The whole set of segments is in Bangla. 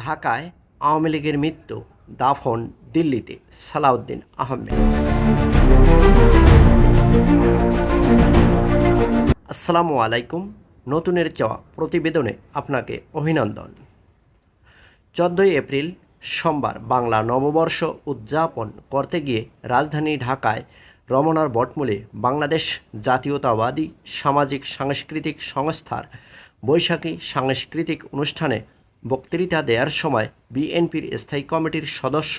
ঢাকায় আওয়ামী লীগের মৃত্যু, দাফন দিল্লিতে সালাউদ্দিন আহমেদ। আসসালামু আলাইকুম। নতুনের চাওয়া প্রতিবেদনে আপনাকে অভিনন্দন। 14 এপ্রিল সোমবার বাংলা নববর্ষ উদযাপন করতে গিয়ে রাজধানী ঢাকায় রমনার বটমূলে বাংলাদেশ জাতীয়তাবাদী সামাজিক সাংস্কৃতিক সংস্থার বৈশাখী সাংস্কৃতিক অনুষ্ঠানে বক্তৃতা দেওয়ার সময় বিএনপির স্থায়ী কমিটির সদস্য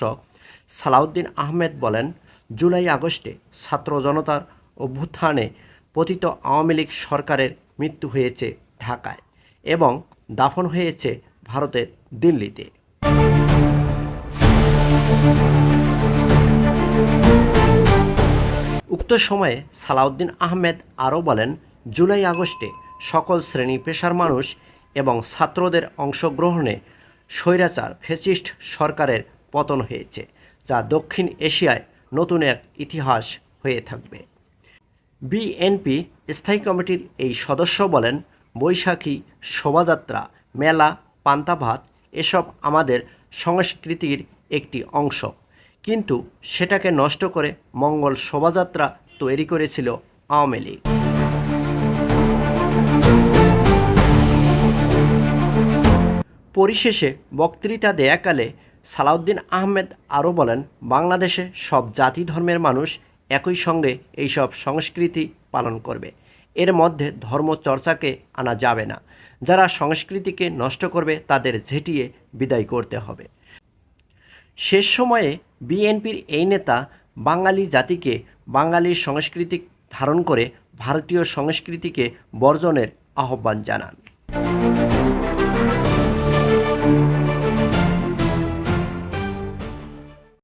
সালাউদ্দিন আহমেদ বলেন, জুলাই আগস্টে ছাত্র জনতার অভ্যুত্থানে পতিত আওয়ামী লীগ সরকারের মৃত্যু হয়েছে ঢাকায় এবং দাফন হয়েছে ভারতের দিল্লিতে। উক্ত সময়ে সালাউদ্দিন আহমেদ আরও বলেন, জুলাই আগস্টে সকল শ্রেণী পেশার মানুষ এবং ছাত্রদের অংশগ্রহণে স্বৈরাচার ফ্যাসিস্ট সরকারের পতন হয়েছে, যা দক্ষিণ এশিয়ায় নতুন এক ইতিহাস হয়ে থাকবে। বিএনপি স্থায়ী কমিটির এই সদস্য বলেন, বৈশাখী, শোভাযাত্রা, মেলা, পান্তা ভাত এসব আমাদের সংস্কৃতির একটি অংশ, কিন্তু সেটাকে নষ্ট করে মঙ্গল শোভাযাত্রা তৈরি করেছিল আওয়ামী লীগ। পরিশেষে বক্তৃতা দেয়াকালে সালাউদ্দিন আহমেদ আরও বলেন, বাংলাদেশে সব জাতি ধর্মের মানুষ একই সঙ্গে এইসব সংস্কৃতি পালন করবে। এর মধ্যে ধর্মচর্চাকে আনা যাবে না। যারা সংস্কৃতিকে নষ্ট করবে তাদের ঝেঁটিয়ে বিদায় করতে হবে। শেষ সময়ে বিএনপির এই নেতা বাঙালি জাতিকে বাঙালির সংস্কৃতি ধারণ করে ভারতীয় সংস্কৃতিকে বর্জনের আহ্বান জানান।